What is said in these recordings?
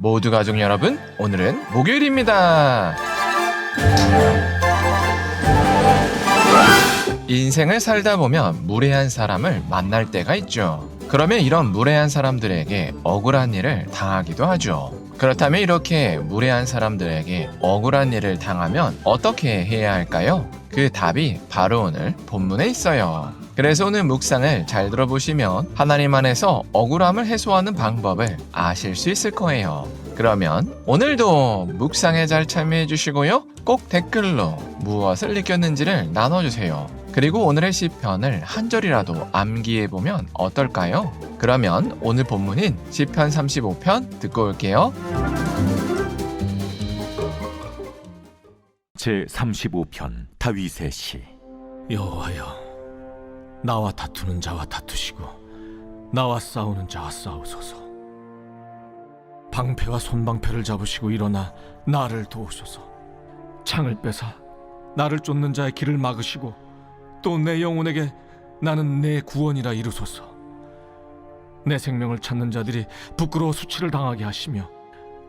모두 가족 여러분, 오늘은 목요일입니다. 인생을 살다 보면 무례한 사람을 만날 때가 있죠. 그러면 이런 무례한 사람들에게 억울한 일을 당하기도 하죠. 그렇다면 이렇게 무례한 사람들에게 억울한 일을 당하면 어떻게 해야 할까요? 그 답이 바로 오늘 본문에 있어요. 그래서 오늘 묵상을 잘 들어보시면 하나님 안에서 억울함을 해소하는 방법을 아실 수 있을 거예요. 그러면 오늘도 묵상에 잘 참여해 주시고요. 꼭 댓글로 무엇을 느꼈는지를 나눠주세요. 그리고 오늘의 시편을 한 절이라도 암기해보면 어떨까요? 그러면 오늘 본문인 시편 35편 듣고 올게요. 제35편 다윗의 시. 여호와여, 나와 다투는 자와 다투시고 나와 싸우는 자와 싸우소서. 방패와 손방패를 잡으시고 일어나 나를 도우소서. 창을 빼사 나를 쫓는 자의 길을 막으시고 또 내 영혼에게 나는 내 구원이라 이루소서. 내 생명을 찾는 자들이 부끄러워 수치를 당하게 하시며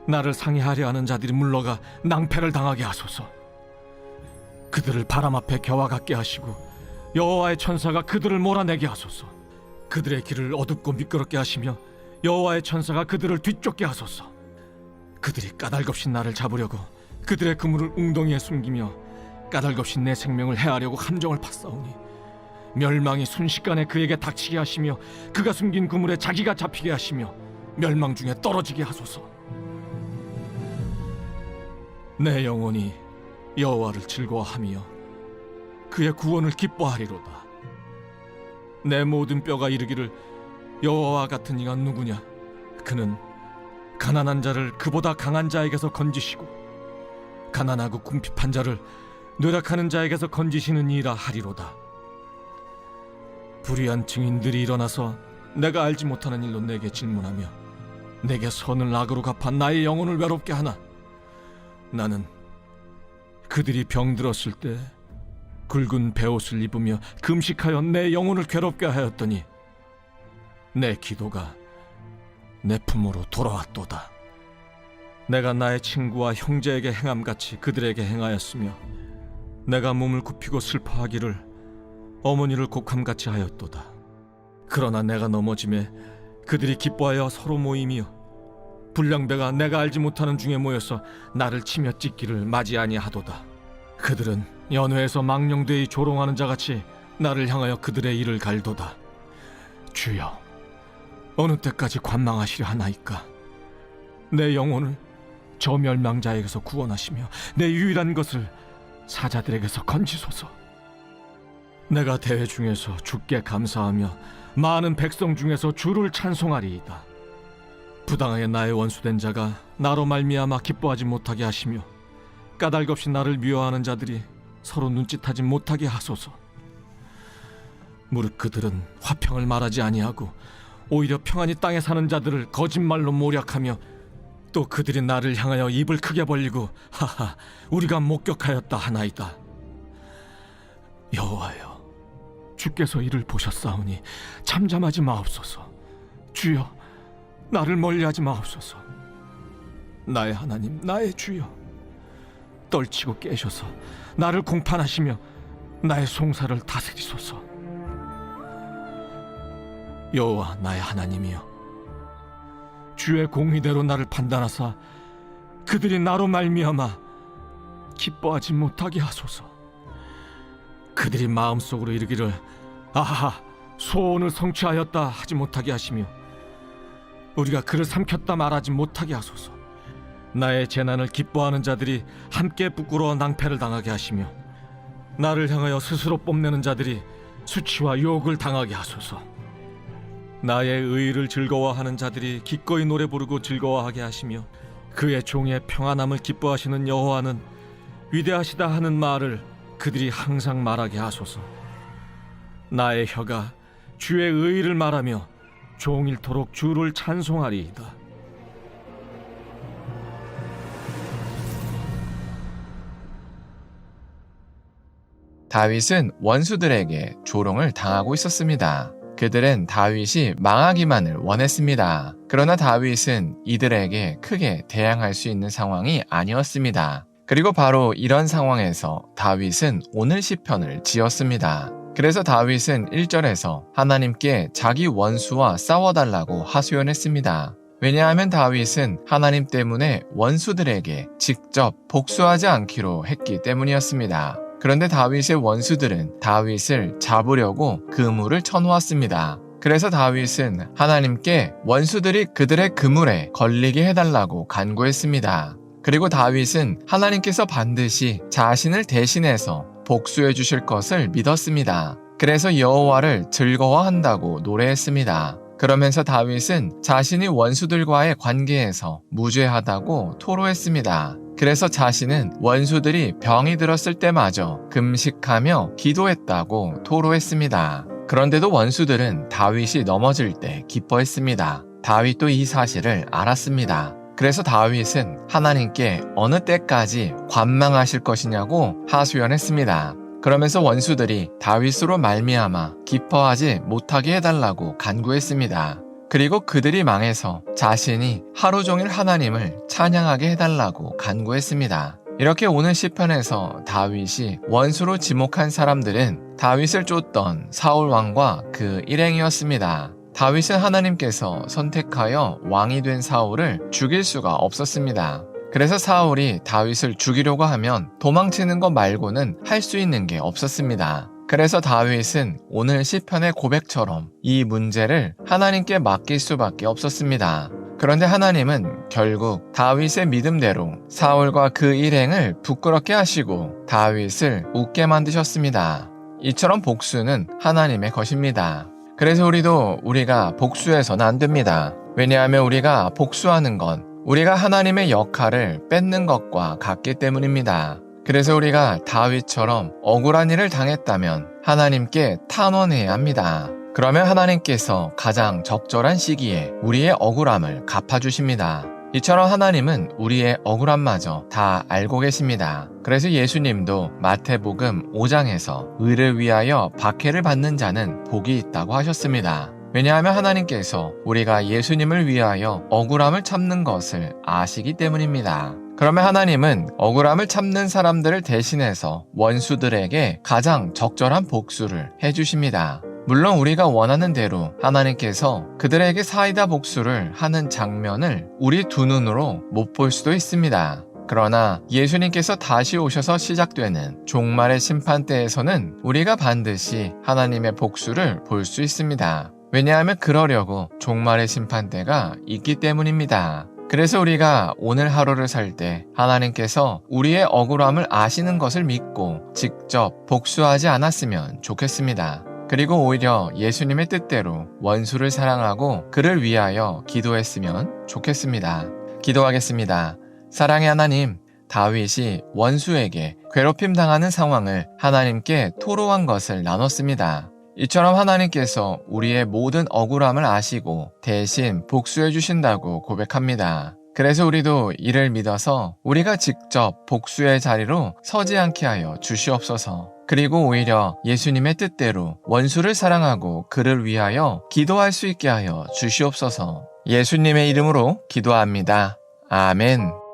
나를 상해하려 하는 자들이 물러가 낭패를 당하게 하소서. 그들을 바람 앞에 겨와 같게 하시고 여호와의 천사가 그들을 몰아내게 하소서. 그들의 길을 어둡고 미끄럽게 하시며 여호와의 천사가 그들을 뒤쫓게 하소서. 그들이 까닭없이 나를 잡으려고 그들의 그물을 웅덩이에 숨기며 까닭없이 내 생명을 해하려고 함정을 팠사오니 멸망이 순식간에 그에게 닥치게 하시며 그가 숨긴 그물에 자기가 잡히게 하시며 멸망 중에 떨어지게 하소서. 내 영혼이 여호와를 즐거워하며 그의 구원을 기뻐하리로다. 내 모든 뼈가 이르기를 여호와와 같은 이가 누구냐? 그는 가난한 자를 그보다 강한 자에게서 건지시고 가난하고 궁핍한 자를 노력하는 자에게서 건지시는 이라 하리로다. 불의한 증인들이 일어나서 내가 알지 못하는 일로 내게 질문하며 내게 선을 악으로 갚아 나의 영혼을 외롭게 하나? 나는 그들이 병들었을 때 굵은 베옷을 입으며 금식하여 내 영혼을 괴롭게 하였더니 내 기도가 내 품으로 돌아왔도다. 내가 나의 친구와 형제에게 행함같이 그들에게 행하였으며 내가 몸을 굽히고 슬퍼하기를 어머니를 곡함같이 하였도다. 그러나 내가 넘어짐에 그들이 기뻐하여 서로 모이며 불량배가 내가 알지 못하는 중에 모여서 나를 치며 찢기를 맞이 아니하도다. 그들은 연회에서 망령되이 조롱하는 자같이 나를 향하여 그들의 일을 갈도다. 주여, 어느 때까지 관망하시려 하나이까? 내 영혼을 저 멸망자에게서 구원하시며 내 유일한 것을 사자들에게서 건지소서. 내가 대회 중에서 주께 감사하며 많은 백성 중에서 주를 찬송하리이다. 부당하게 나의 원수된 자가 나로 말미암아 기뻐하지 못하게 하시며 까닭없이 나를 미워하는 자들이 서로 눈짓하지 못하게 하소서. 무릇 그들은 화평을 말하지 아니하고 오히려 평안히 땅에 사는 자들을 거짓말로 모략하며 또 그들이 나를 향하여 입을 크게 벌리고 하하 우리가 목격하였다 하나이다. 여호와여, 주께서 이를 보셨사오니 잠잠하지 마옵소서. 주여, 나를 멀리하지 마옵소서. 나의 하나님, 나의 주여, 떨치고 깨셔서 나를 공판하시며 나의 송사를 다스리소서. 여호와 나의 하나님이여, 주의 공의대로 나를 판단하사 그들이 나로 말미암아 기뻐하지 못하게 하소서. 그들이 마음속으로 이르기를 아하 소원을 성취하였다 하지 못하게 하시며 우리가 그를 삼켰다 말하지 못하게 하소서. 나의 재난을 기뻐하는 자들이 함께 부끄러워 낭패를 당하게 하시며 나를 향하여 스스로 뽐내는 자들이 수치와 욕을 당하게 하소서. 나의 의를 즐거워하는 자들이 기꺼이 노래 부르고 즐거워하게 하시며 그의 종의 평안함을 기뻐하시는 여호와는 위대하시다 하는 말을 그들이 항상 말하게 하소서. 나의 혀가 주의 의를 말하며 종일토록 주를 찬송하리이다. 다윗은 원수들에게 조롱을 당하고 있었습니다. 그들은 다윗이 망하기만을 원했습니다. 그러나 다윗은 이들에게 크게 대항할 수 있는 상황이 아니었습니다. 그리고 바로 이런 상황에서 다윗은 오늘 시편을 지었습니다. 그래서 다윗은 1절에서 하나님께 자기 원수와 싸워달라고 하소연했습니다. 왜냐하면 다윗은 하나님 때문에 원수들에게 직접 복수하지 않기로 했기 때문이었습니다. 그런데 다윗의 원수들은 다윗을 잡으려고 그물을 쳐놓았습니다. 그래서 다윗은 하나님께 원수들이 그들의 그물에 걸리게 해달라고 간구했습니다. 그리고 다윗은 하나님께서 반드시 자신을 대신해서 복수해 주실 것을 믿었습니다. 그래서 여호와를 즐거워한다고 노래했습니다. 그러면서 다윗은 자신이 원수들과의 관계에서 무죄하다고 토로했습니다. 그래서 자신은 원수들이 병이 들었을 때마저 금식하며 기도했다고 토로했습니다. 그런데도 원수들은 다윗이 넘어질 때 기뻐했습니다. 다윗도 이 사실을 알았습니다. 그래서 다윗은 하나님께 어느 때까지 관망하실 것이냐고 하소연했습니다. 그러면서 원수들이 다윗으로 말미암아 기뻐하지 못하게 해달라고 간구했습니다. 그리고 그들이 망해서 자신이 하루 종일 하나님을 찬양하게 해달라고 간구했습니다. 이렇게 오늘 시편에서 다윗이 원수로 지목한 사람들은 다윗을 쫓던 사울 왕과 그 일행이었습니다. 다윗은 하나님께서 선택하여 왕이 된 사울을 죽일 수가 없었습니다. 그래서 사울이 다윗을 죽이려고 하면 도망치는 것 말고는 할 수 있는 게 없었습니다. 그래서 다윗은 오늘 시편의 고백처럼 이 문제를 하나님께 맡길 수밖에 없었습니다. 그런데 하나님은 결국 다윗의 믿음대로 사울과 그 일행을 부끄럽게 하시고 다윗을 웃게 만드셨습니다. 이처럼 복수는 하나님의 것입니다. 그래서 우리가 복수해서는 안 됩니다. 왜냐하면 우리가 복수하는 건 우리가 하나님의 역할을 뺏는 것과 같기 때문입니다. 그래서 우리가 다윗처럼 억울한 일을 당했다면 하나님께 탄원해야 합니다. 그러면 하나님께서 가장 적절한 시기에 우리의 억울함을 갚아주십니다. 이처럼 하나님은 우리의 억울함마저 다 알고 계십니다. 그래서 예수님도 마태복음 5장에서 의를 위하여 박해를 받는 자는 복이 있다고 하셨습니다. 왜냐하면 하나님께서 우리가 예수님을 위하여 억울함을 참는 것을 아시기 때문입니다. 그러면 하나님은 억울함을 참는 사람들을 대신해서 원수들에게 가장 적절한 복수를 해주십니다. 물론 우리가 원하는 대로 하나님께서 그들에게 사이다 복수를 하는 장면을 우리 두 눈으로 못 볼 수도 있습니다. 그러나 예수님께서 다시 오셔서 시작되는 종말의 심판대에서는 우리가 반드시 하나님의 복수를 볼 수 있습니다. 왜냐하면 그러려고 종말의 심판대가 있기 때문입니다. 그래서 우리가 오늘 하루를 살 때 하나님께서 우리의 억울함을 아시는 것을 믿고 직접 복수하지 않았으면 좋겠습니다. 그리고 오히려 예수님의 뜻대로 원수를 사랑하고 그를 위하여 기도했으면 좋겠습니다. 기도하겠습니다. 사랑의 하나님, 다윗이 원수에게 괴롭힘 당하는 상황을 하나님께 토로한 것을 나눴습니다. 이처럼 하나님께서 우리의 모든 억울함을 아시고 대신 복수해 주신다고 고백합니다. 그래서 우리도 이를 믿어서 우리가 직접 복수의 자리로 서지 않게 하여 주시옵소서. 그리고 오히려 예수님의 뜻대로 원수를 사랑하고 그를 위하여 기도할 수 있게 하여 주시옵소서. 예수님의 이름으로 기도합니다. 아멘.